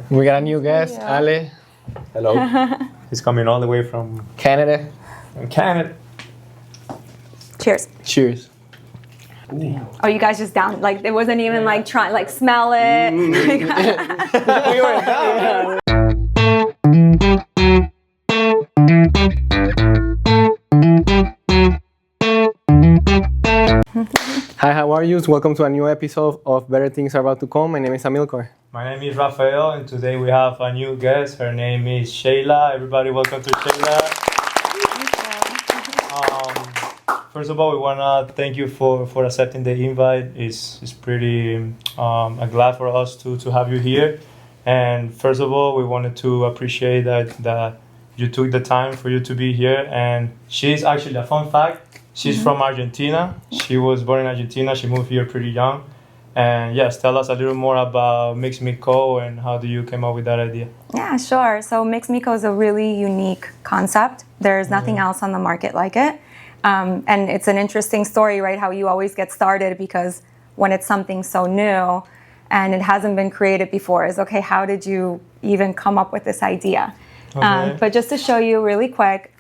We got a new guest, Ale. Hello. He's coming all the way from Canada. Cheers. Cheers. Ooh. Oh, you guys just down, like it wasn't even like trying, like smell it. We were down. Hi, how are you? Welcome to a new episode of Better Things Are About to Come. My name is Amilcar. My name is Rafael, and today we have a new guest. Her name is Sheila. Everybody, welcome to Sheila. First of all, we want to thank you for accepting the invite. It's pretty glad for us to have you here. And first of all, we wanted to appreciate that you took the time for you to be here. And she's actually, a fun fact, she's from Argentina. She was born in Argentina. She moved here pretty young. And yes, tell us a little more about Mix Me Co. and how do you came up with that idea? Yeah, sure. So Mix Me Co. is a really unique concept. There's nothing else on the market like it. And it's an interesting story, right? How you always get started because when it's something so new and it hasn't been created before is, okay, how did you even come up with this idea? Okay. But just to show you really quick,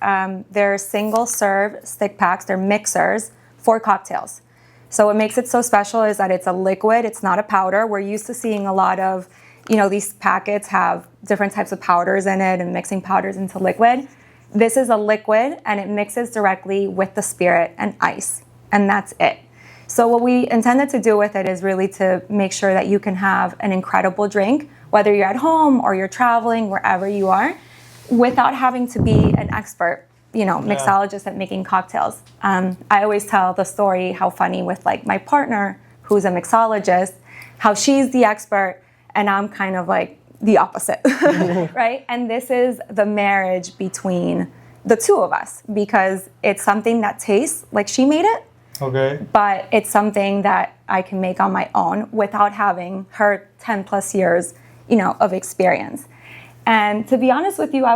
they're single serve stick packs, they're mixers for cocktails. So what makes it so special is that it's a liquid, it's not a powder. We're used to seeing a lot of, these packets have different types of powders in it and mixing powders into liquid. This is a liquid and it mixes directly with the spirit and ice, and that's it. So what we intended to do with it is really to make sure that you can have an incredible drink, whether you're at home or you're traveling, wherever you are, without having to be an expert, mixologist at making cocktails. I always tell the story, how funny with like my partner, who's a mixologist, how she's the expert and I'm kind of like the opposite, right? And this is the marriage between the two of us because it's something that tastes like she made it, okay, but it's something that I can make on my own without having her 10 plus years, of experience. And to be honest with you, I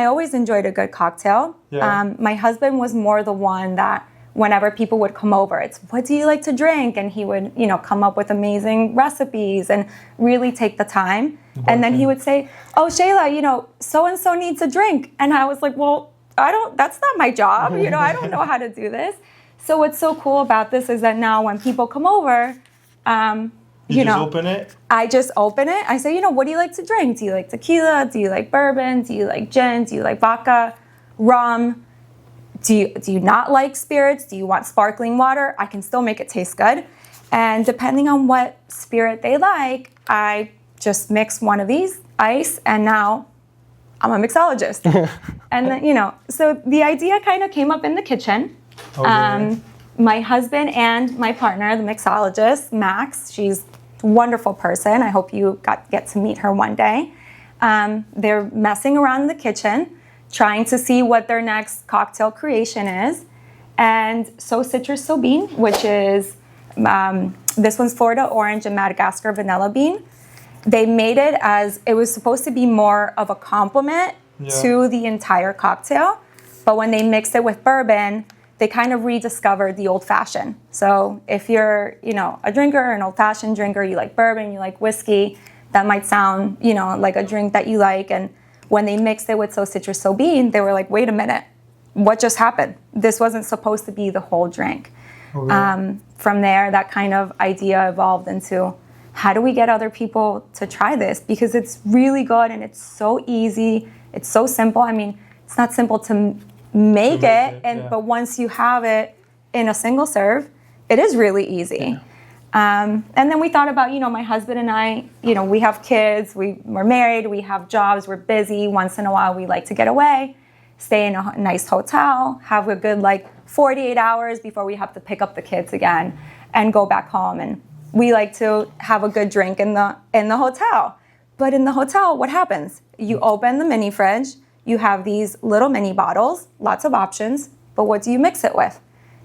always enjoyed a good cocktail. Yeah. My husband was more the one that whenever people would come over, it's, what do you like to drink? And he would, come up with amazing recipes and really take the time. And then he would say, oh, Sheila, so-and-so needs a drink. And I was like, well, that's not my job. I don't know how to do this. So what's so cool about this is that now when people come over, you just open it? I just open it. I say, what do you like to drink? Do you like tequila? Do you like bourbon? Do you like gin? Do you like vodka? Rum? Do you not like spirits? Do you want sparkling water? I can still make it taste good. And depending on what spirit they like, I just mix one of these, ice, and now I'm a mixologist. And then, so the idea kind of came up in the kitchen. Okay. My husband and my partner, the mixologist, Max, she's a wonderful person. I hope you get to meet her one day. They're messing around in the kitchen, trying to see what their next cocktail creation is. And So Citrus So Bean, which is, this one's Florida Orange and Madagascar Vanilla Bean. They made it as, it was supposed to be more of a compliment to the entire cocktail. But when they mixed it with bourbon, they kind of rediscovered the old fashioned. So if you're, a drinker, an old fashioned drinker, you like bourbon, you like whiskey, that might sound, like a drink that you like. And when they mixed it with So Citrus So Bean, they were like, wait a minute, what just happened? This wasn't supposed to be the whole drink. Okay. From there, that kind of idea evolved into, how do we get other people to try this? Because it's really good and it's so easy. It's so simple. It's not simple to make it, but once you have it in a single serve, it is really easy. Yeah. And then we thought about, my husband and I, we have kids, we're married, we have jobs, we're busy. Once in a while, we like to get away, stay in a nice hotel, have a good 48 hours before we have to pick up the kids again and go back home. And we like to have a good drink in the hotel. But in the hotel, what happens? You open the mini fridge, you have these little mini bottles, lots of options, but what do you mix it with?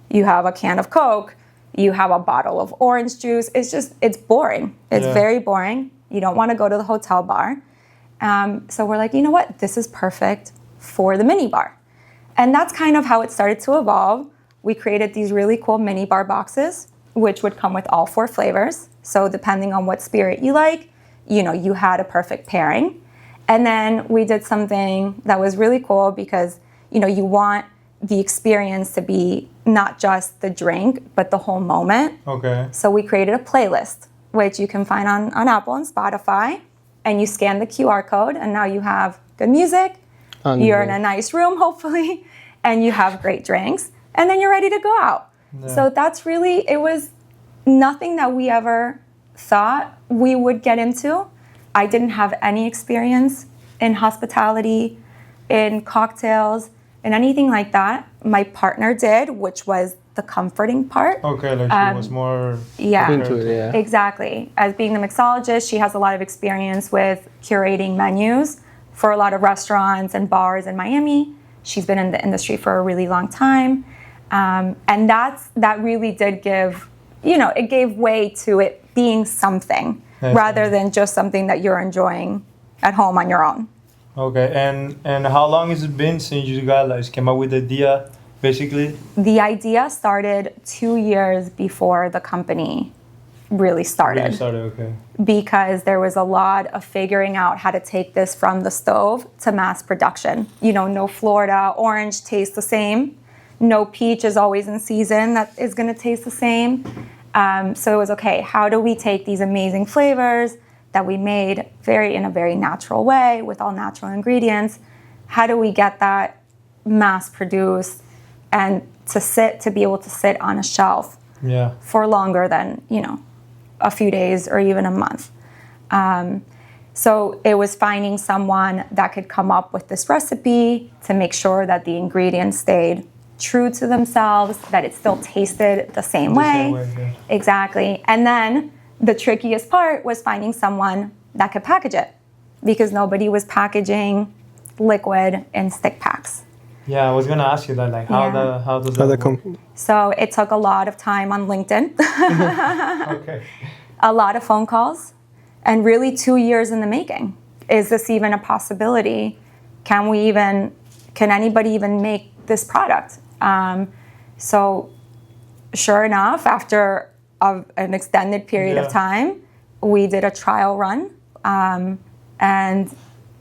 You have a can of Coke, you have a bottle of orange juice. It's boring. It's very boring. You don't want to go to the hotel bar. So we're like, you know what? This is perfect for the mini bar. And that's kind of how it started to evolve. We created these really cool mini bar boxes, which would come with all 4 flavors. So depending on what spirit you like, you had a perfect pairing. And then we did something that was really cool because, you want the experience to be not just the drink, but the whole moment. Okay. So we created a playlist, which you can find on Apple and Spotify. And you scan the QR code, and now you have good music. You're in a nice room, hopefully, and you have great drinks. And then you're ready to go out. Yeah. So that's really, it was nothing that we ever thought we would get into. I didn't have any experience in hospitality, in cocktails, in anything like that. My partner did, which was the comforting part. Okay, like she was more into it, yeah. Exactly. As being the mixologist, she has a lot of experience with curating menus for a lot of restaurants and bars in Miami. She's been in the industry for a really long time. And that really did give, it gave way to it being something rather than just something that you're enjoying at home on your own. Okay, and how long has it been since you guys came up with the idea, basically? The idea started 2 years before the company really started. Okay. Because there was a lot of figuring out how to take this from the stove to mass production. No Florida orange tastes the same. No peach is always in season that is going to taste the same. So it was, okay, how do we take these amazing flavors that we made in a very natural way with all natural ingredients? How do we get that mass produced and to be able to sit on a shelf for longer than, a few days or even a month? So it was finding someone that could come up with this recipe to make sure that the ingredients stayed true to themselves, that it still tasted the same way. Exactly. And then the trickiest part was finding someone that could package it, because nobody was packaging liquid in stick packs. Yeah, I was gonna ask you that, like, how does that work? So it took a lot of time on LinkedIn, Okay, a lot of phone calls, and really 2 years in the making. Is this even a possibility? Can anybody even make this product? So sure enough, after an extended period of time, we did a trial run, and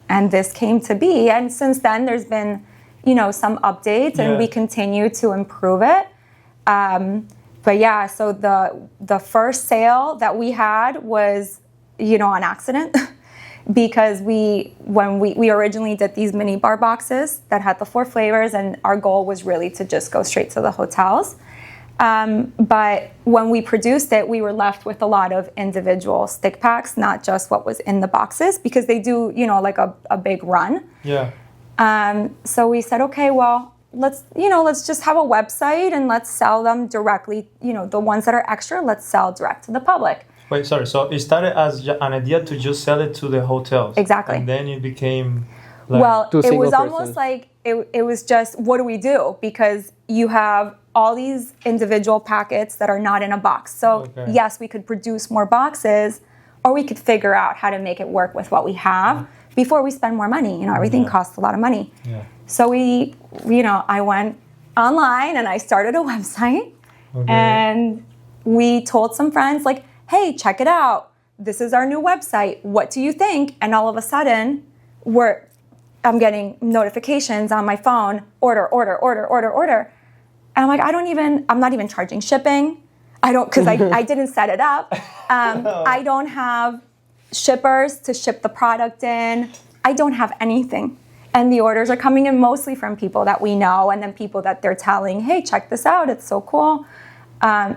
this came to be. And since then, there's been, some updates, and we continue to improve it. But yeah, so the first sale that we had was, on accident. Because when we originally did these mini bar boxes that had the 4 flavors, and our goal was really to just go straight to the hotels. But when we produced it, we were left with a lot of individual stick packs, not just what was in the boxes, because they do, like a big run. Yeah. So we said, okay, well, let's just have a website and let's sell them directly. The ones that are extra, let's sell direct to the public. Wait, sorry. So it started as an idea to just sell it to the hotels. Exactly. And then it became it was almost like it was just, what do we do? Because you have all these individual packets that are not in a box. So yes, we could produce more boxes, or we could figure out how to make it work with what we have before we spend more money. Everything costs a lot of money. Yeah. So I went online and I started a website, and we told some friends, like, hey, check it out. This is our new website. What do you think? And all of a sudden, I'm getting notifications on my phone, order. And I'm like, I'm not even charging shipping. Because I didn't set it up. I don't have shippers to ship the product in. I don't have anything. And the orders are coming in mostly from people that we know, and then people that they're telling, hey, check this out, it's so cool.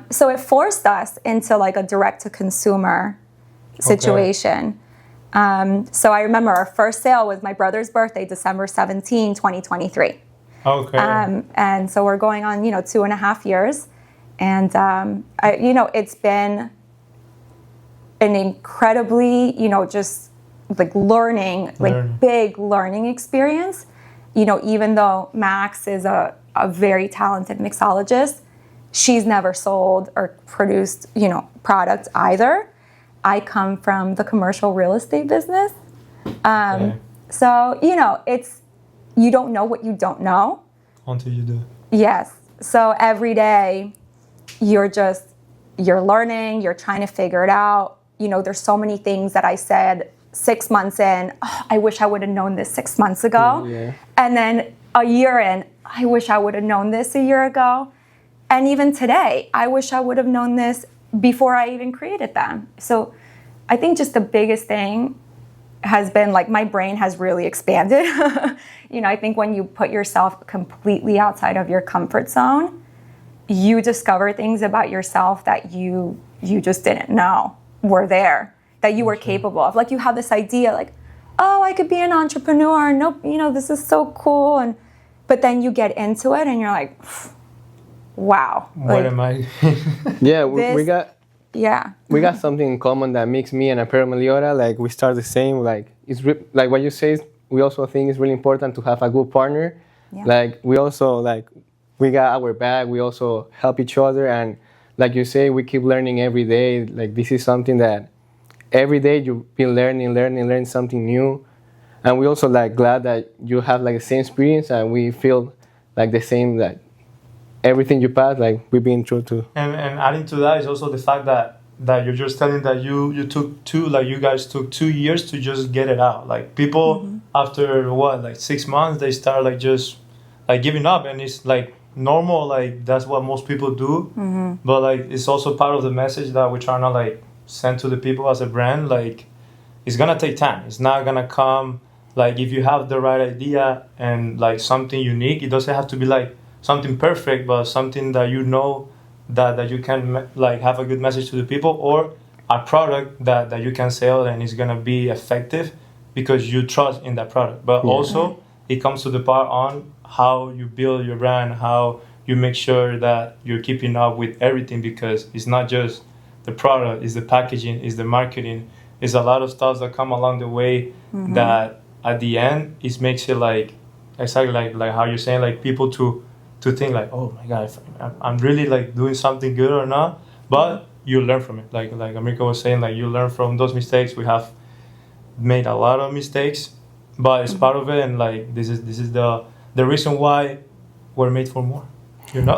So it forced us into like a direct-to-consumer situation. So I remember our first sale was my brother's birthday, December 17, 2023. Okay. And so we're going on, 2.5 years. And, it's been an incredibly, just like big learning experience. Even though Max is a very talented mixologist, she's never sold or produced, product either. I come from the commercial real estate business. So, it's, you don't know what you don't know. Until you do. Yes. So every day you're learning, you're trying to figure it out. there's so many things that I said 6 months in, oh, I wish I would have known this 6 months ago. Yeah. And then a year in, I wish I would have known this a year ago. And even today, I wish I would have known this before I even created them. So I think just the biggest thing has been like my brain has really expanded. I think when you put yourself completely outside of your comfort zone, you discover things about yourself that you just didn't know were there, that you were capable of. Like you have this idea like, oh, I could be an entrepreneur. Nope, this is so cool. But then you get into it and you're like, wow. What am I? Yeah, we got Yeah. we got something in common that makes me and Apero Meliora, like we start the same. Like like what you say, we also think it's really important to have a good partner. Yeah. Like we also we got our back. We also help each other, and like you say, we keep learning every day. Like this is something that every day you've been learning something new, and we also like glad that you have like the same experience, and we feel like the same that everything you pass, like we've been through too. And adding to that is also the fact that you're just telling that you guys took 2 years to just get it out. Like people after 6 months they start like just like giving up, and it's like normal, like that's what most people do. But like it's also part of the message that we're trying to like send to the people as a brand. Like it's gonna take time. It's not gonna come like if you have the right idea and like something unique. It doesn't have to be like something perfect, but something that that you can like have a good message to the people, or a product that you can sell and it's gonna be effective because you trust in that product. But also it comes to the part on how you build your brand, how you make sure that you're keeping up with everything, because it's not just the product, it's the packaging, it's the marketing, it's a lot of stuff that come along the way that at the end it makes it like exactly like how you're saying, like people to think like, oh my god, if I'm really like doing something good or not. But you learn from it, like America was saying, like you learn from those mistakes. We have made a lot of mistakes, but it's part of it, and like this is the reason why we're made for more, Yeah.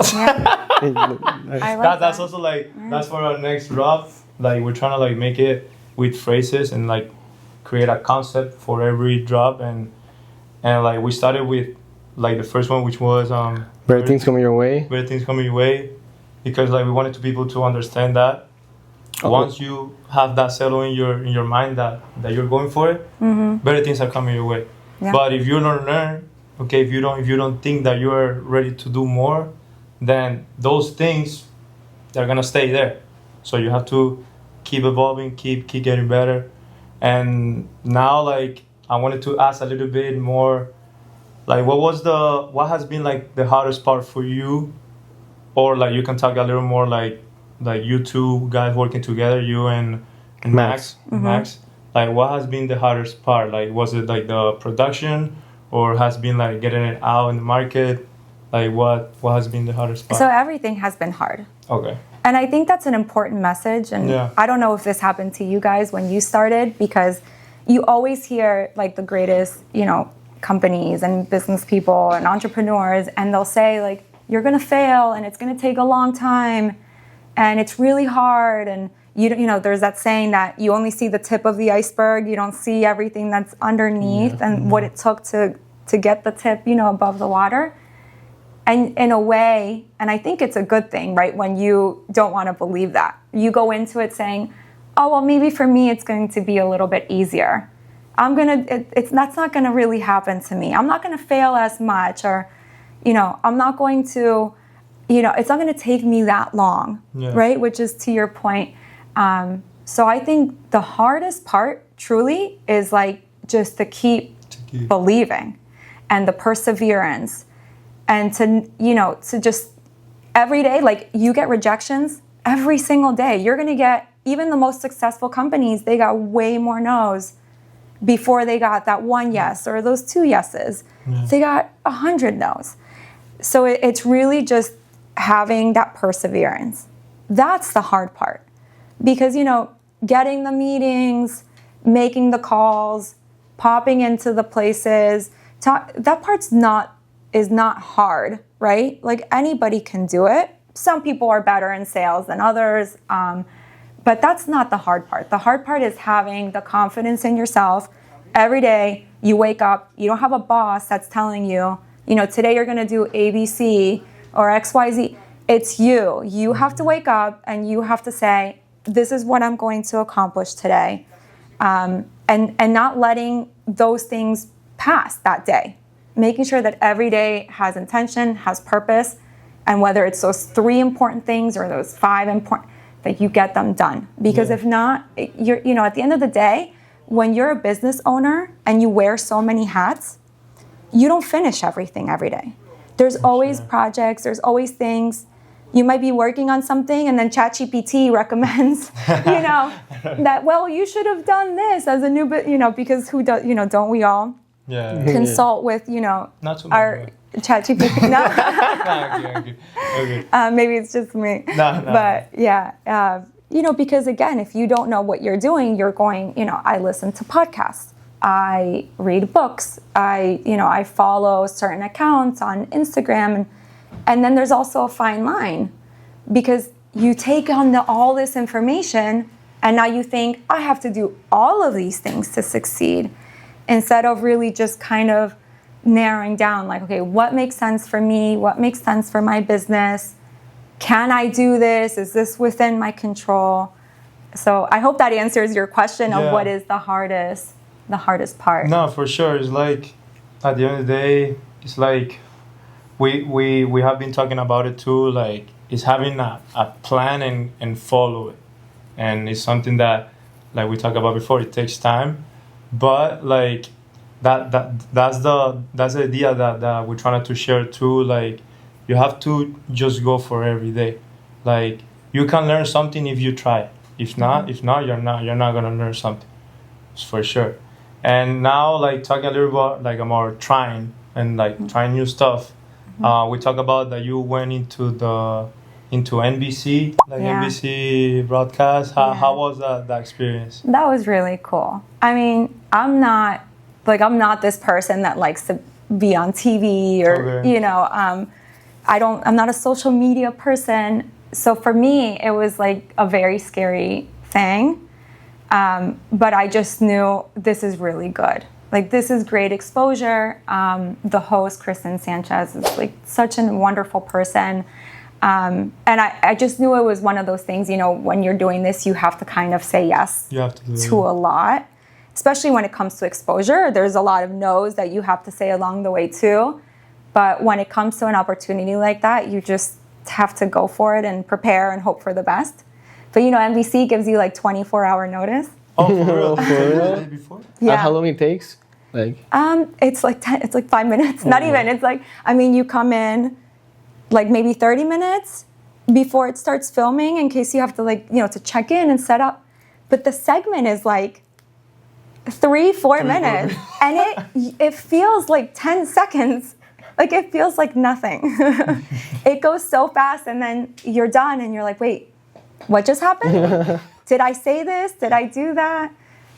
I like that's that. also like that's for our next drop. Like we're trying to like make it with phrases and like create a concept for every drop, and like we started with like the first one, which was Better things coming your way. Better things coming your way, because like we wanted people to understand that once you have that settle in your mind that you're going for it, better things are coming your way. Yeah. But if you don't learn, okay, if you don't think that you are ready to do more, then those things they're gonna stay there. So you have to keep evolving, keep getting better. And now like I wanted to ask a little bit more, like what has been like the hardest part for you, or like you can talk a little more like you two guys working together, you and Max. Like what has been the hardest part? Like was it like the production, or has been like getting it out in the market? Like what has been the hardest part? So everything has been hard. Okay. And I think that's an important message. And I don't know if this happened to you guys when you started, because you always hear like the greatest, companies and business people and entrepreneurs, and they'll say like, you're going to fail and it's going to take a long time and it's really hard. And there's that saying that you only see the tip of the iceberg. You don't see everything that's underneath and what it took to get the tip, above the water. And in a way, and I think it's a good thing, right? When you don't want to believe that, you go into it saying, oh, well, maybe for me, it's going to be a little bit easier. That's not going to really happen to me. I'm not going to fail as much, or, I'm not going to, it's not going to take me that long, right? Which is to your point. So I think the hardest part truly is like just to keep believing, and the perseverance, and to just every day, like you get rejections every single day. You're going to get, even the most successful companies, they got way more no's before they got that one yes or those 2 yeses. They got 100 no's. So it's really just having that perseverance. That's the hard part, because getting the meetings, making the calls, popping into the places, that part's is not hard, right? Like anybody can do it. Some people are better in sales than others, But that's not the hard part. The hard part is having the confidence in yourself. Every day you wake up, you don't have a boss that's telling you, today you're going to do ABC or XYZ. It's you. You have to wake up and you have to say, this is what I'm going to accomplish today. And not letting those things pass that day. Making sure that every day has intention, has purpose, and whether it's those 3 important things or those 5 important, that you get them done. Because if not, you're, at the end of the day, when you're a business owner and you wear so many hats, you don't finish everything every day. There's always projects, there's always things. You might be working on something and then ChatGPT recommends, that, well, you should have done this as a new, because who does, don't we all consult with, Not too our ChatGPT? No? Okay. Maybe it's just me. No. But yeah, because again, if you don't know what you're doing, you're going, I listen to podcasts. I read books. I follow certain accounts on Instagram. And then there's also a fine line because you take on all this information and now you think, I have to do all of these things to succeed instead of really just kind of narrowing down like, okay, what makes sense for me? What makes sense for my business? Can I do this? Is this within my control? So I hope that answers your question of what is the hardest part. No, for sure. It's like, at the end of the day, it's like, we have been talking about it too, like, it's having a plan and follow it. And it's something that, like we talked about before, it takes time. But, like, that's the idea that we're trying to share too. Like, you have to just go for every day. Like, you can learn something if you try. If not, you're not gonna learn something, for sure. And now, like, talking a little about like about trying and like trying new stuff. We talk about that you went into NBC, NBC broadcast. How was that experience? That was really cool. I mean, I'm not this person that likes to be on TV or I'm not a social media person. So for me, it was like a very scary thing. But I just knew this is really good. Like, this is great exposure. The host, Kristen Sanchez, is like such a wonderful person. And I just knew it was one of those things, when you're doing this, you have to kind of say yes to a lot, especially when it comes to exposure. There's a lot of no's that you have to say along the way too. But when it comes to an opportunity like that, you just have to go for it and prepare and hope for the best. But NBC gives you like 24-hour notice. Oh, for real? The day before? Yeah. How long it takes? Like, it's like 5 minutes. Not even. It's like, you come in like maybe 30 minutes before it starts filming in case you have to to check in and set up. But the segment is like 3-4 minutes, and it feels like 10 seconds. Like, it feels like nothing. It goes so fast, and then you're done, and you're like, wait, what just happened? Did I say this? Did I do that?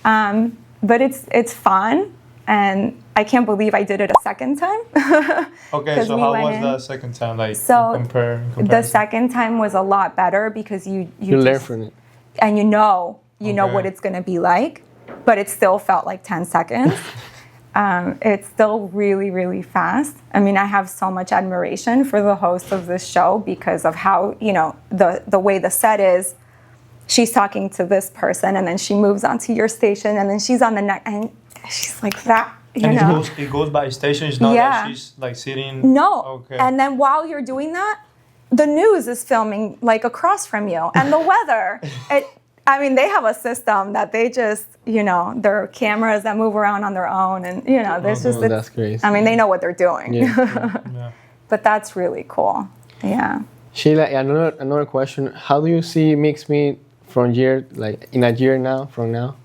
But it's fun, and I can't believe I did it a second time. Okay, so how was the second time? Like, so compare. The second time was a lot better because you learn from it, and you know what it's going to be like, but it still felt like 10 seconds. It's still really, really fast. I mean, I have so much admiration for the host of this show because of how, the way the set is. She's talking to this person, and then she moves onto your station, and then she's on the next, and she's like that, It goes by station. It's not that she's like sitting. No. Okay. And then while you're doing that, the news is filming like across from you, and the weather. They have a system that they just, there are cameras that move around on their own, and there's just. That's crazy. They know what they're doing. Yeah. But that's really cool. Yeah. Sheila, another question. How do you see mixed meat in a year now, from now?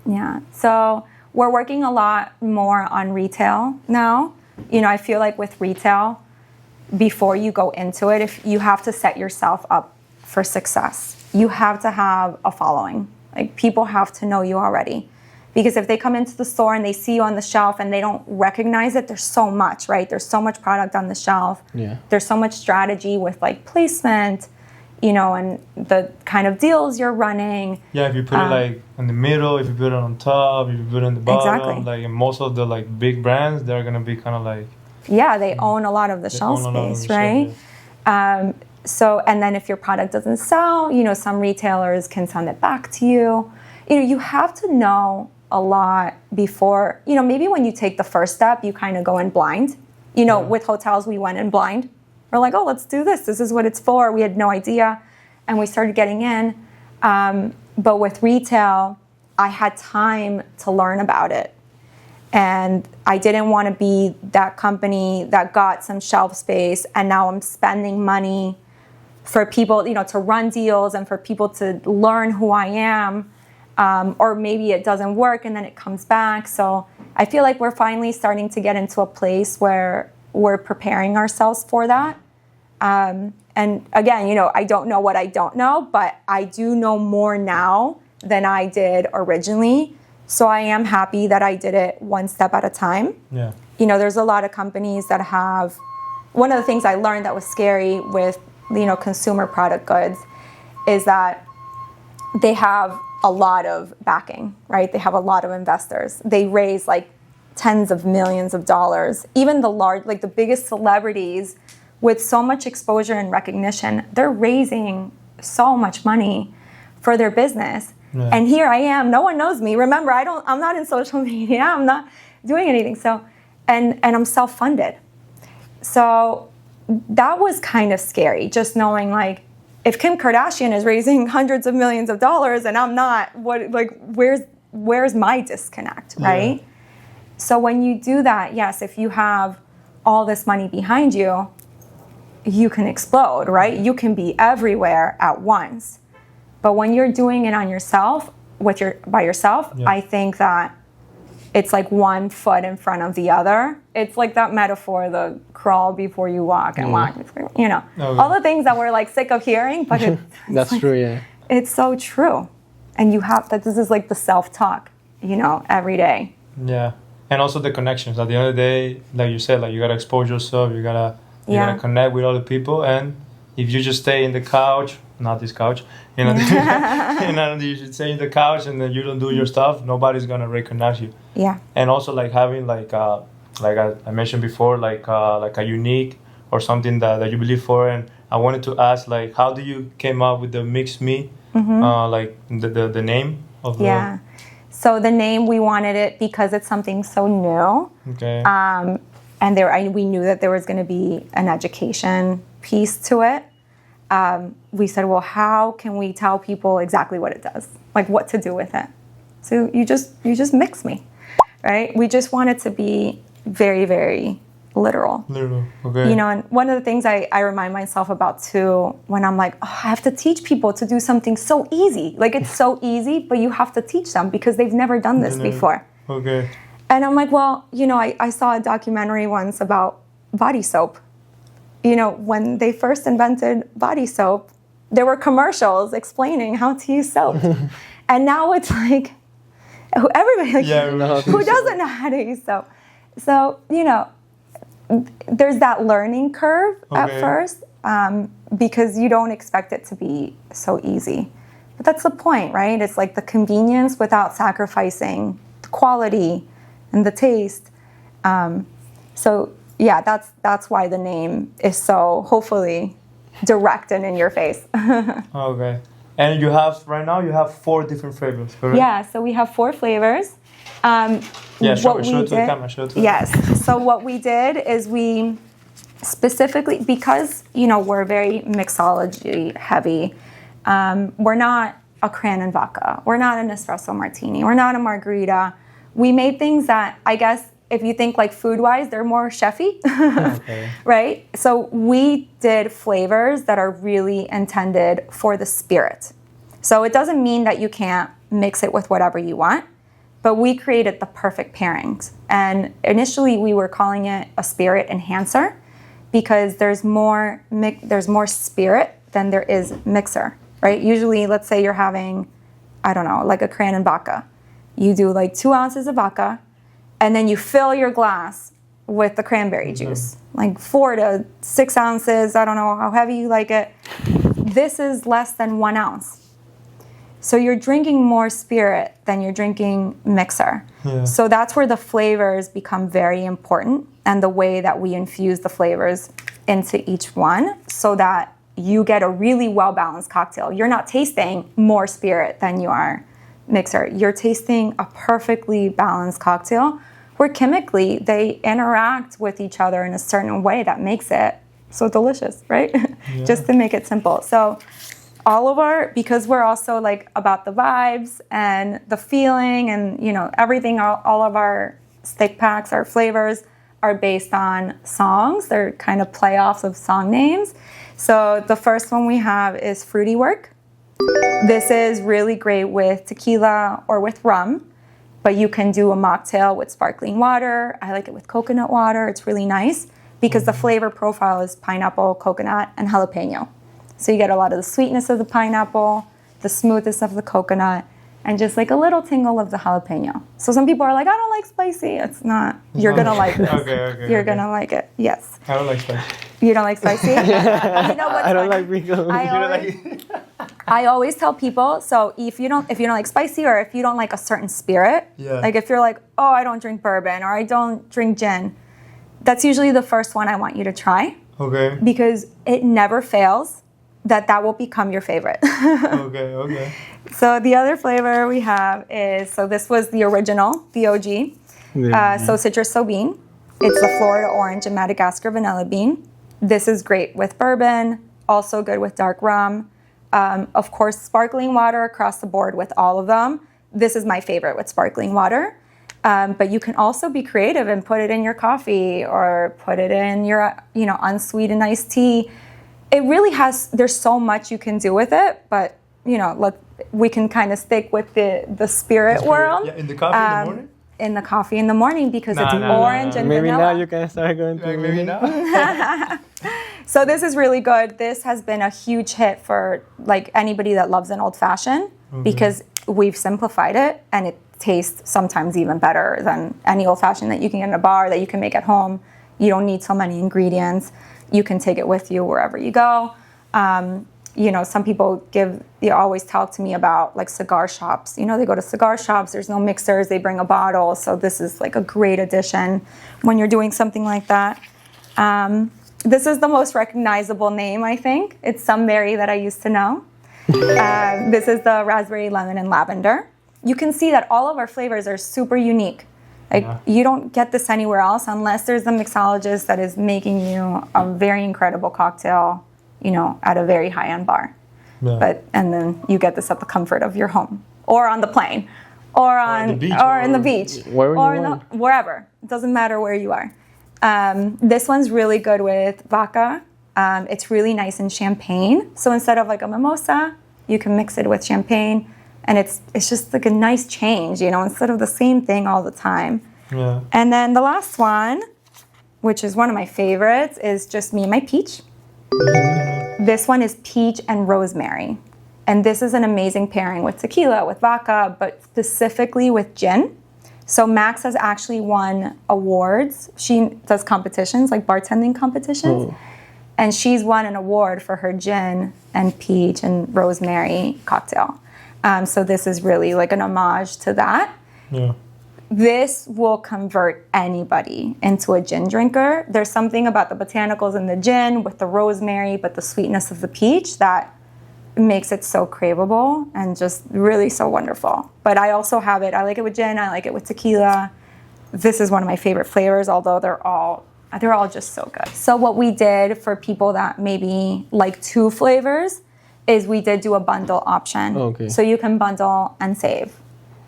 Yeah. So we're working a lot more on retail now. I feel like with retail, before you go into it, if you have to set yourself up for success, you have to have a following. Like, people have to know you already. Because if they come into the store and they see you on the shelf and they don't recognize it, there's so much, right? There's so much product on the shelf. Yeah. There's so much strategy with like placement, and the kind of deals you're running. Yeah, if you put it like in the middle, if you put it on top, if you put it on the bottom, Exactly. like in most of the like big brands, they're gonna be kind of like They own a lot of the shelf own a lot of space, the right? shelf, yeah. So, and then if your product doesn't sell, some retailers can send it back to you. You have to know a lot before, maybe when you take the first step, you kind of go in blind. With hotels, we went in blind. We're like, oh, let's do this. This is what it's for. We had no idea. And we started getting in. But with retail, I had time to learn about it. And I didn't want to be that company that got some shelf space and now I'm spending money for people, to run deals and for people to learn who I am. Or maybe it doesn't work and then it comes back. So I feel like we're finally starting to get into a place where we're preparing ourselves for that. And again, I don't know what I don't know, but I do know more now than I did originally. So I am happy that I did it one step at a time. Yeah. There's a lot of companies that have, one of the things I learned that was scary with, consumer product goods is that they have a lot of backing, right? They have a lot of investors. They raise like tens of millions of dollars. Even the large, like the biggest celebrities with so much exposure and recognition, they're raising so much money for their business. Yeah. And here I am, no one knows me. Remember, I'm not in social media, I'm not doing anything. So, and I'm self-funded. So that was kind of scary, just knowing like, if Kim Kardashian is raising hundreds of millions of dollars and I'm not, where's my disconnect, right? Yeah. So when you do that, yes, if you have all this money behind you, you can explode, right? You can be everywhere at once. But when you're doing it on yourself, by yourself, yeah. I think that it's like one foot in front of the other. It's like that metaphor, the crawl before you walk and walk before, all the things that we're like sick of hearing, but that's like, true, yeah. It's so true. And you have that, this is like the self-talk, every day. Yeah. And also the connections. At the end of the day, like you said, like you gotta expose yourself, you gotta connect with other people, and if you just stay in the couch, not this couch, you should stay in the couch and then you don't do your stuff, nobody's gonna recognize you. Yeah. And also like having like I mentioned before, like a unique or something that you believe for. And I wanted to ask, like, how do you came up with the Mix Me, like the name of the... Yeah. So the name, we wanted it because it's something so new. Okay. And we knew that there was going to be an education piece to it. We said, well, how can we tell people exactly what it does? Like what to do with it? So you just mix me, right? We just want it to be very, very literal. Literal, okay. And one of the things I remind myself about too, when I'm like, oh, I have to teach people to do something so easy. Like it's so easy, but you have to teach them because they've never done this before. Okay. And I'm like, well, I saw a documentary once about body soap. When they first invented body soap, there were commercials explaining how to use soap. And now it's like, everybody, who doesn't know how to use soap? So, there's that learning curve at first because you don't expect it to be so easy. But that's the point, right? It's like the convenience without sacrificing the quality and the taste. So yeah, that's why the name is so hopefully direct and in your face. Okay. And right now you have 4 different flavors, correct? Yeah, so we have 4 flavors. Show it to the camera. Yes. So what we did is we specifically, because, we're very mixology heavy, we're not a cran and vodka. We're not an espresso martini. We're not a margarita. We made things that, I guess, if you think like food-wise, they're more chefy, right? So we did flavors that are really intended for the spirit. So it doesn't mean that you can't mix it with whatever you want, but we created the perfect pairings. And initially we were calling it a spirit enhancer because there's more spirit than there is mixer, right? Usually, let's say you're having, I don't know, like a cran and vodka. You do like 2 ounces of vodka, and then you fill your glass with the cranberry juice, like 4 to 6 ounces. I don't know how heavy you like it. this is less than 1 ounce. So you're drinking more spirit than you're drinking mixer. Yeah. So that's where the flavors become very important, and the way that we infuse the flavors into each one so that you get a really well-balanced cocktail. You're not tasting more spirit than you are mixer. You're tasting a perfectly balanced cocktail where chemically they interact with each other in a certain way that makes it so delicious, right? Yeah. Just to make it simple. So all of our, because we're also like about the vibes and the feeling and, you know, everything, all of our stick packs, our flavors are based on songs. They're kind of playoffs of song names. So the first one we have is Fruity Work. This is really great with tequila or with rum, but you can do a mocktail with sparkling water. I like it with coconut water. It's really nice because the flavor profile is pineapple, coconut, and jalapeno. So you get a lot of the sweetness of the pineapple, the smoothness of the coconut, and just like a little tingle of the jalapeno. So some people are like, I don't like spicy. It's not. You're going to like this. You're going to like it. Yes. I don't like spicy. You don't like spicy? You know what's I don't funny? like pickles. I always tell people, so if you don't like spicy, or if you don't like a certain spirit, Yeah. like if you're like, oh, I don't drink bourbon or I don't drink gin, that's usually the first one I want you to try Okay. because it never fails that will become your favorite. Okay. So the other flavor we have is, so this was the original, the OG. So Citrus Sauvignon. It's the Florida orange and Madagascar vanilla bean. This is great with bourbon, also good with dark rum. Of course, sparkling water across the board with all of them. This is my favorite with sparkling water. But you can also be creative and put it in your coffee or put it in your, unsweetened iced tea. It really there's so much you can do with it, but, we can kind of stick with the spirit world. Yeah, in the coffee in the morning? In the coffee in the morning because it's orange and Maybe vanilla. now you can start going to Maybe now. So this is really good. This has been a huge hit for like anybody that loves an old fashioned because we've simplified it and it tastes sometimes even better than any old fashioned that you can get in a bar, that you can make at home. You don't need so many ingredients. You can take it with you wherever you go. Some people always talk to me about like cigar shops. They go to cigar shops, there's no mixers, they bring a bottle. So this is like a great addition when you're doing something like that. This is the most recognizable name, I think. It's some berry that I used to know. This is the raspberry, lemon, and lavender. You can see that all of our flavors are super unique. You don't get this anywhere else unless there's a mixologist that is making you a very incredible cocktail, at a very high-end bar. Yeah. And then you get this at the comfort of your home, or on the plane, or in the beach, wherever. It doesn't matter where you are. This one's really good with vodka. It's really nice in champagne. So instead of like a mimosa, you can mix it with champagne, and it's just like a nice change, instead of the same thing all the time. Yeah. And then the last one, which is one of my favorites, is just me and my peach. This one is peach and rosemary. And this is an amazing pairing with tequila, with vodka, but specifically with gin. So Max has actually won awards. She does competitions, like bartending competitions. Oh. And she's won an award for her gin and peach and rosemary cocktail. So this is really like an homage to that. Yeah. This will convert anybody into a gin drinker. There's something about the botanicals in the gin with the rosemary, but the sweetness of the peach that makes it so craveable and just really so wonderful. But I also have it. I like it with gin. I like it with tequila. This is one of my favorite flavors, although they're all just so good. So what we did for people that maybe like 2 flavors is we did do a bundle option. Okay. So you can bundle and save.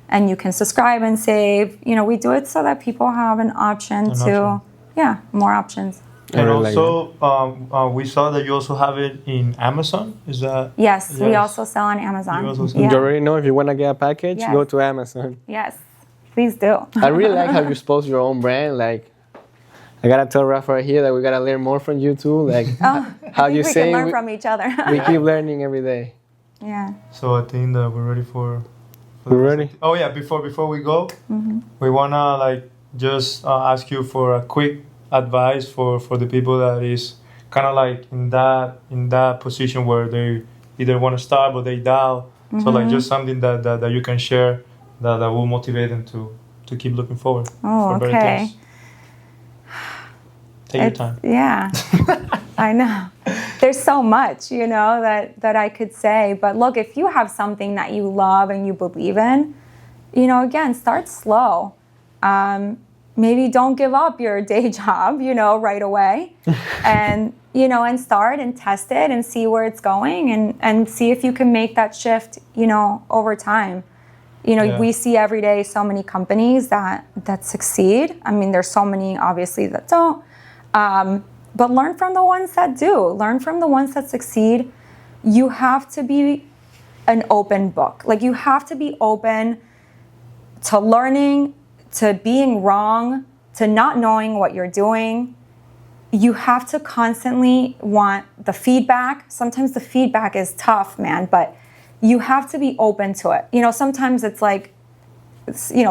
And you can subscribe and save. We do it so that people have an option more options. And also, we saw that you also have it in Amazon. Is that? Yes, we also sell on Amazon. You already know if you want to get a package, go to Amazon. Yes, please do. I really like how you expose your own brand. Like, I gotta tell Rafa here that we gotta learn more from you too. Like, how you say we can learn from each other. We keep learning every day. Yeah. So I think that we're ready for we're ready. Oh yeah, before we go, we wanna just ask you for a quick advice for the people that is kind of like in that position where they either want to start but they doubt. So like just something that you can share that will motivate them to keep looking forward for better okay. things. Take your time. Yeah, I know. There's so much, that I could say. But look, if you have something that you love and you believe in, again, start slow. Maybe don't give up your day job, right away. And, and start and test it and see where it's going and see if you can make that shift, over time. We see every day so many companies that succeed. I mean, there's so many, obviously, that don't. But learn from the ones that do. Learn from the ones that succeed. You have to be an open book. Like, you have to be open to learning, to being wrong, to not knowing what you're doing. You have to constantly want the feedback. Sometimes the feedback is tough, man, but you have to be open to it. Sometimes it's like,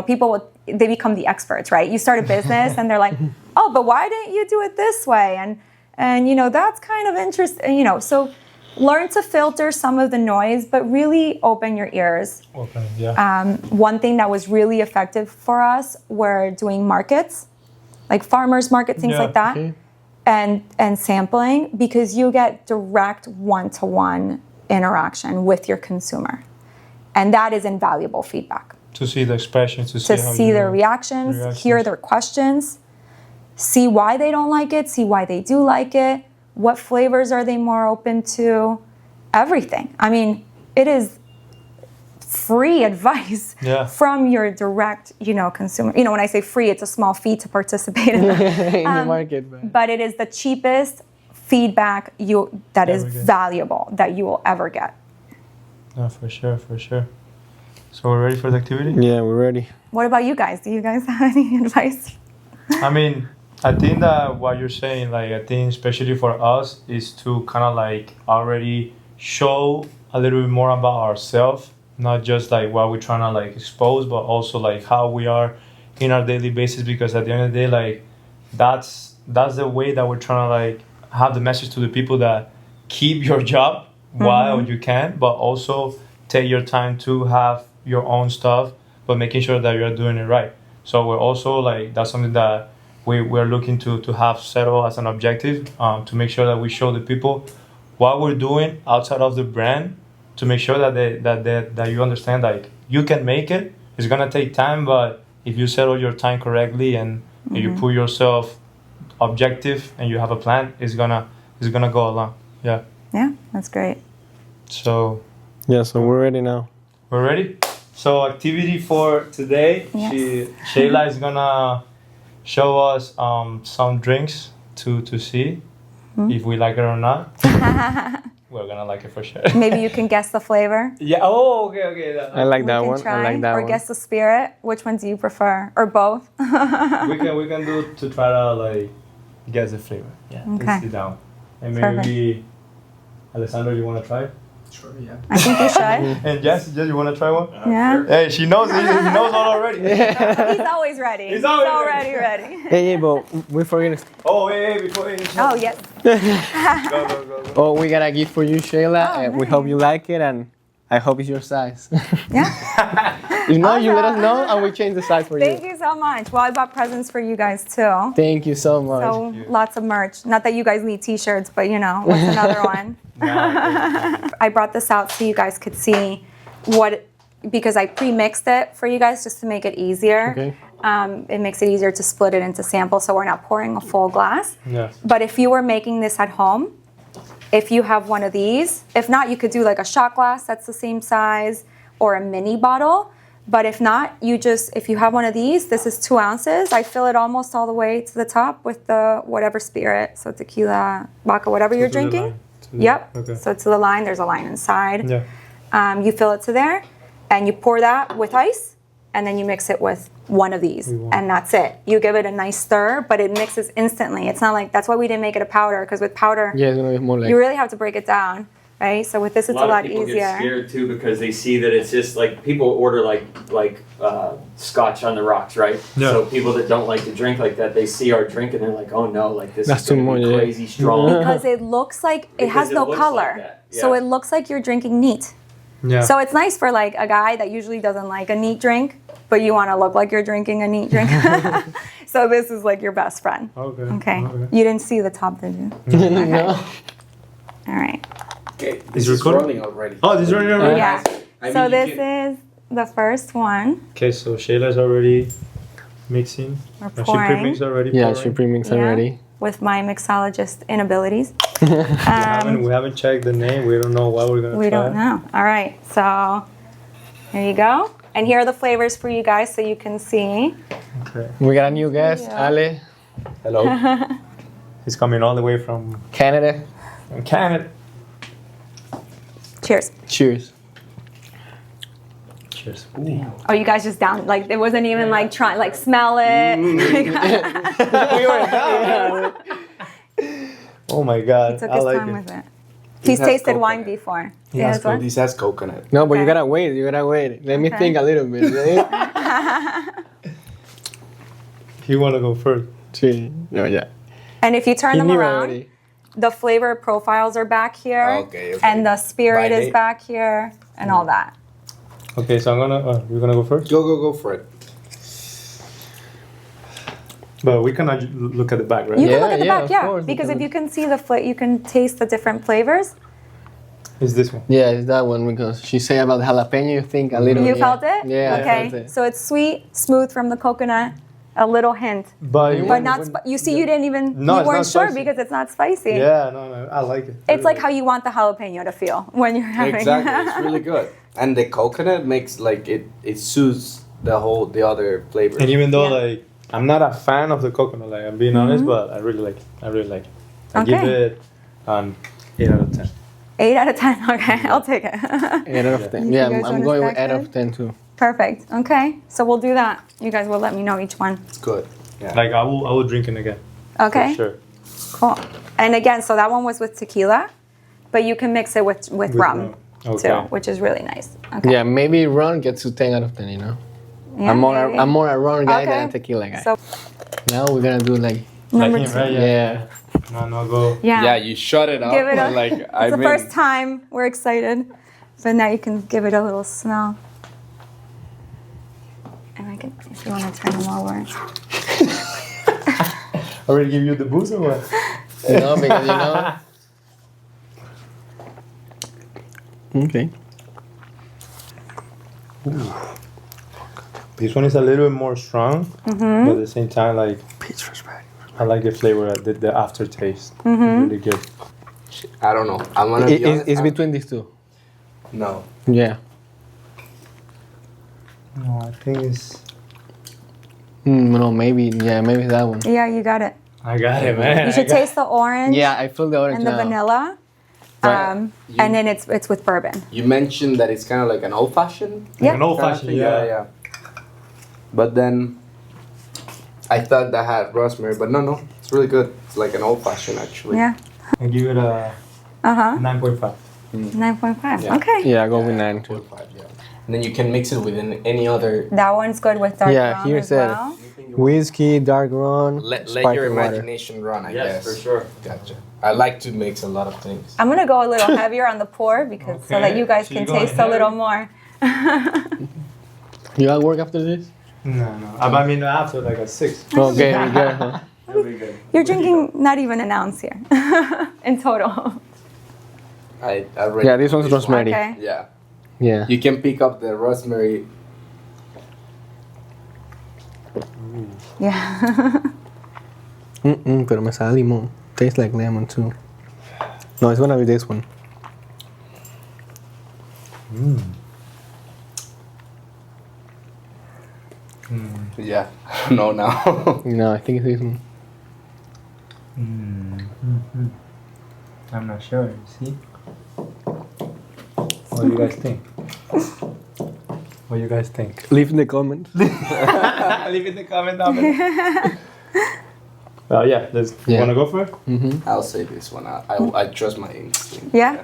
people, they become the experts, right? You start a business and they're like, oh, but why didn't you do it this way? And that's kind of interesting, so learn to filter some of the noise, but really open your ears. Okay, yeah. One thing that was really effective for us were doing markets, like farmers market, things like that, and sampling, because you get direct one-to-one interaction with your consumer. And that is invaluable feedback. To see the expressions, to see their reactions, hear their questions, see why they don't like it, see why they do like it, what flavors are they more open to, everything. I mean, it is free advice from your direct, consumer. When I say free, it's a small fee to participate in the market. But it is the cheapest feedback that is valuable that you will ever get. No, for sure. So we're ready for the activity? Yeah, we're ready. What about you guys? Do you guys have any advice? I mean, I think that what you're saying, like, I think especially for us, is to kind of like already show a little bit more about ourselves, not just like what we're trying to like expose, but also like how we are in our daily basis. Because at the end of the day, like, that's the way that we're trying to like have the message to the people that keep your job while you can, but also take your time to have your own stuff, but making sure that you're doing it right. So we're also like, that's something that we're looking to have settled as an objective, to make sure that we show the people what we're doing outside of the brand, to make sure that you understand, like, you can make it. It's gonna take time, but if you settle your time correctly and you put yourself objective and you have a plan, it's gonna go along. Yeah, that's great. So we're ready now. We're ready. So activity for today, Sheila is gonna show us some drinks to see if we like it or not. We're gonna like it for sure. Maybe you can guess the flavor. Yeah. Oh, okay. I like that one. Try, I like that or one. Or guess the spirit. Which one do you prefer? Or both? we can do to try to like guess the flavor. Yeah. Okay. Let's sit down. And maybe Alessandro, you wanna try? Sure, yeah. I think you should. And Jess, you wanna try one? Yeah. Sure. Hey, she knows. He knows all already. He's always ready. He's always ready. Hey, but we forget. Oh, hey, before you. Oh, yes. Go. Oh, we got a gift for you, Sheila. Oh, We hope you like it, and I hope it's your size. Yeah. If not, you let us Awesome. know, and we change the size for Thank you. you so much. Well, I bought presents for you guys too. Thank you so much. So lots of merch. Not that you guys need t-shirts, but what's another one? I brought this out so you guys could see because I pre-mixed it for you guys just to make it easier. Okay. It makes it easier to split it into samples so we're not pouring a full glass. Yes. But if you were making this at home, if you have one of these, if not, you could do like a shot glass that's the same size or a mini bottle. But if not, if you have one of these, this is 2 ounces. I fill it almost all the way to the top with the whatever spirit, so tequila, vodka, whatever you're drinking. Yep. Okay. So to the line, there's a line inside. Yeah. You fill it to there, and you pour that with ice, and then you mix it with one of these, and that's it. You give it a nice stir, but it mixes instantly. It's not like, that's why we didn't make it a powder, because with powder, Yeah, it's gonna be more like. you really have to break it down. right? So with this, it's a of lot people easier. get scared too because they see that it's just like people order like scotch on the rocks, right? Yeah. So people that don't like to drink like that, they see our drink and they're like, oh no, like this That's is gonna too be much, yeah. crazy strong. Because it looks like it Because has it no looks color, like that, so yeah. it looks like you're drinking neat. Yeah. So it's nice for like a guy that usually doesn't like a neat drink, but you want to look like you're drinking a neat drink. So this is like your best friend. Okay. You didn't see the top, did you? No. All right. Okay, Is this is recording? rolling already. Oh, this is running already? Yeah. I So mean, you this can- is the first one. Okay, so Shayla's already mixing. We're She pouring. pre-mixed already. Yeah, pouring. she premixed Yeah. already. With my mixologist inabilities. We haven't checked the name. We don't know what we're gonna We try. don't know. All right. So here you go. And here are the flavors for you guys so you can see. Okay. We got a new guest, Yeah. Ale, Hello. He's coming all the way from Canada. Canada. Cheers. Cheers. Cheers. Ooh. Oh, you guys just down, like, it wasn't even like trying, like, smell it. Oh my God. Took I his like time it. with it. He's has tasted coconut. wine before. He Yeah, has that's what? This has coconut. No, but you Okay. gotta wait. You gotta wait. Let me Okay. think a little bit. You want to go first? Sí. No, yeah. And if you turn He them knew around, already. the flavor profiles are back here. Okay. And the spirit By is name? back here and all that. Okay, so I'm gonna. You're gonna go first. Go for it. But we cannot look at the back, right? You Yeah, can look at the yeah, back, of yeah. course, Because if because- you can see you can taste the different flavors. It's this one. Yeah, it's that one because she said about jalapeno. You think a little. You yeah. felt it? Yeah, I Okay. felt it. So it's sweet, smooth from the coconut, a little hint. But not, you see, you didn't even, No, you it's weren't not sure spicy. because it's not spicy. Yeah, no, I like it. It's like how you want the jalapeno to feel when you're having Exactly. It's really good. And the coconut makes like it soothes the other flavors. And even though Yeah. like I'm not a fan of the coconut, like I'm being honest, but I really like it. I give Okay. it 8 out of 10. 8 out of 10. Okay, I'll take it. 8 out of 10. You Yeah, guys I'm wanna going with stack 8 out it? of 10 too. Perfect. Okay, so we'll do that. You guys will let me know each one. It's good. Yeah. Like I will drink it again. Okay, For sure. cool. And again, so that one was with tequila, but you can mix it with rum rum. Okay. too, which is really nice. Okay. Yeah, maybe rum gets to 10 out of 10, you know? Yeah, I'm maybe. more a rum guy Okay. than a tequila guy. So Now we're gonna do like, number Like him, 2. right? yeah. No, go. Yeah. Yeah, you shut it up. Give it a. like It's the first time. We're excited, but now you can give it a little smell. And I can, if you want to turn them over. Already give you the booze or what? You know, because you know. Okay. This one is a little bit more strong, but at the same time, like I like the flavor, the aftertaste. Really good. I don't know. I'm gonna be honest. It's between these two. No. Yeah. No, I think it's. No, maybe that one. Yeah, you got it. I got it, man. You should taste the orange Yeah, I feel the orange and the now. vanilla. Right. And then it's with bourbon. You mentioned that it's kind of like an old fashioned. Yeah. An old fashioned, yeah. But then I thought that had rosemary, but no, it's really good. It's like an old fashioned actually. Yeah. I give it a 9.5. 9.5. Yeah. Okay. Yeah, I go with 9 too. 4.5, yeah. And then you can mix it with any other. That one's good with dark Yeah, rum here as said well. whiskey, dark rum, Let your sparkling water. imagination run, I Yes, guess. for sure. Gotcha. I like to mix a lot of things. I'm gonna go a little heavier on the pour because so that Okay, you guys so can you're going taste a little heavy? more. You at work after this? No. I mean, after like a 6. Okay, we good, huh? Really good. You're drinking not even an ounce here in total. I already. Yeah, this one's rosemary. Okay. Yeah. Yeah. You can pick up the rosemary. Yeah. Pero me sabe limón. Tastes like lemon too. No, it's gonna be this one. Yeah. No, now. No, I think it's this one. I'm not sure. See? What do you guys think? What do you guys think? Leave in the comments. Leave in the comment down below. Well, yeah. You Yeah. wanna go for it? I'll say this one. I trust my instinct. Yeah?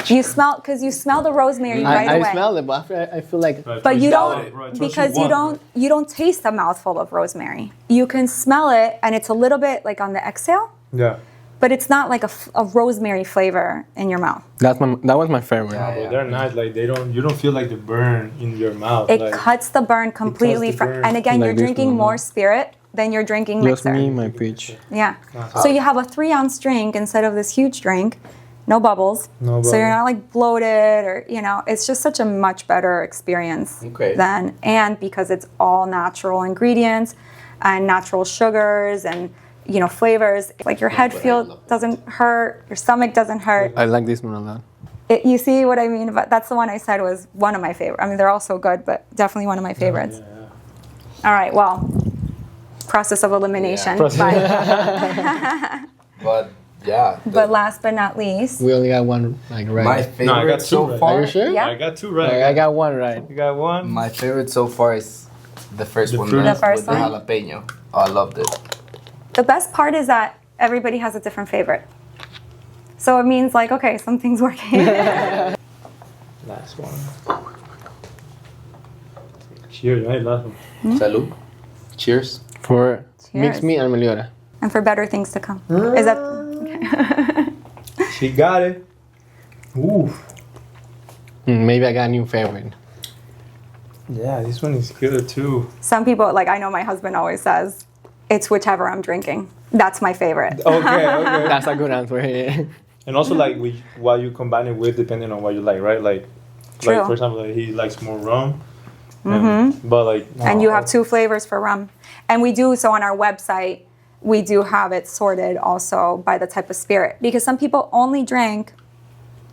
You smell because you smell the rosemary right away. I smell it, but after I feel like But you Right, don't so because you you want, don't taste a mouthful of rosemary. You can smell it, and it's a little bit like on the exhale, Yeah. but it's not like a rosemary flavor in your mouth. that was my favorite. Yeah. But they're nice. Like you don't feel like the burn in your mouth. It like, cuts the burn completely the from. burn. And again, Like you're this drinking one, more huh? spirit than you're drinking Just mixer. me, my peach. Yeah. Uh-huh. So you have a 3-ounce drink instead of this huge drink, no bubbles. No So you're bubble. not like bloated or it's just such a much better experience Okay. and because it's all natural ingredients and natural sugars and flavors. Like your head but I feel love it. doesn't hurt, your stomach doesn't hurt. I like this one a lot. You see what I mean? But that's the one I said was one of my favorite. I mean, they're all so good, but definitely one of my favorites. Yeah. All right, well, process of elimination. Yeah. But yeah. But last but not least, We only got one right. My No, I got favorite two so right. far. Are you sure? Yeah. I got two right. I got one right. You got one. My favorite so far is the first The one. fruit. The first with one? the jalapeno. Oh, I loved it. the best part is that everybody has a different favorite. So it means like, okay, something's working. Last one. Cheers, right? Last one. Salud. Cheers. For Cheers. mix me and Meliora. And for better things to come. Is that She got it. Ooh. Maybe I got a new favorite. Yeah, this one is good too. some people, like I know my husband always says, it's whichever I'm drinking. That's my favorite. Okay. That's a good answer. And also like what you combine it with depending on what you like, right? Like True. for example, like, he likes more rum. But like And you have 2 flavors for rum. And we do, so on our website, we do have it sorted also by the type of spirit. Because some people only drink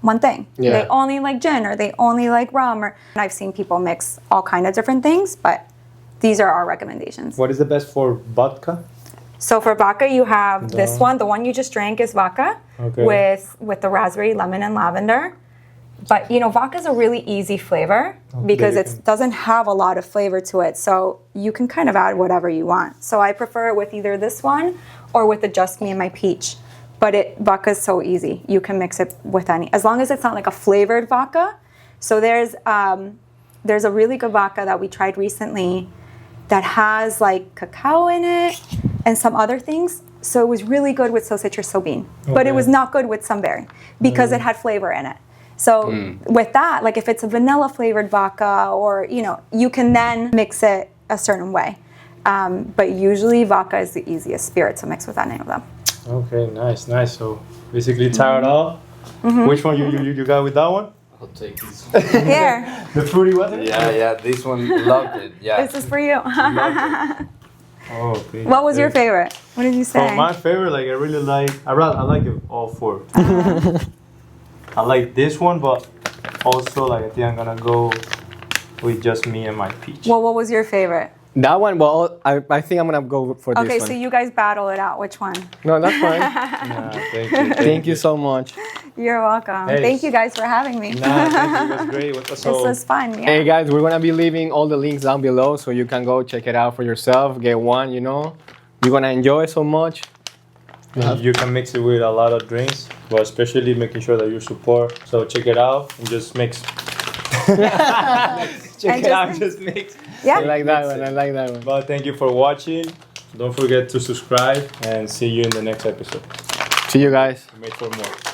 one thing. Yeah. They only like gin or they only like rum. And I've seen people mix all kind of different things, but these are our recommendations. what is the best for vodka? So for vodka, you have this No. one. The one you just drank is vodka Okay. with the raspberry, lemon, and lavender. But vodka is a really easy flavor because you it can- doesn't have a lot of flavor to it. So you can kind of add whatever you want. So I prefer it with either this one or with the Just Me and My Peach. But vodka is so easy. You can mix it with any, as long as it's not like a flavored vodka. So there's a really good vodka that we tried recently that has like cacao in it and some other things. So it was really good with So Citrus So Bean. But Okay. it was not good with Sunberry because it had flavor in it. So with that, like if it's a vanilla flavored vodka or, you can then mix it a certain way. But usually vodka is the easiest spirit to mix with any of them. Okay, nice. So basically tie it off. Which one you got with that one? I'll take this. Here, The fruity one? Yeah, this one loved it. Yeah. this is for you. Oh, okay. What was your favorite? What did you say? My favorite, like I like it all 4. I like this one, but also like I think I'm gonna go with Just Me and My Peach. Well, what was your favorite? That one, well, I think I'm gonna go for this Okay, one. so you guys battle it out. Which one? No, that's fine. Yeah, thank you. Thank you so much. You're welcome. Hey. Thank you guys for having me. Nah, thank you. It was great. This was fun. Yeah. Hey guys, we're gonna be leaving all the links down below so you can go check it out for yourself. Get one, You're gonna enjoy it so much. You can mix it with a lot of drinks, but especially making sure that you support. So check it out and just mix. Check And it out, just- just mix. Yeah. I like that one. I like that one. But thank you for watching. Don't forget to subscribe and see you in the next episode. See you guys. We made for more.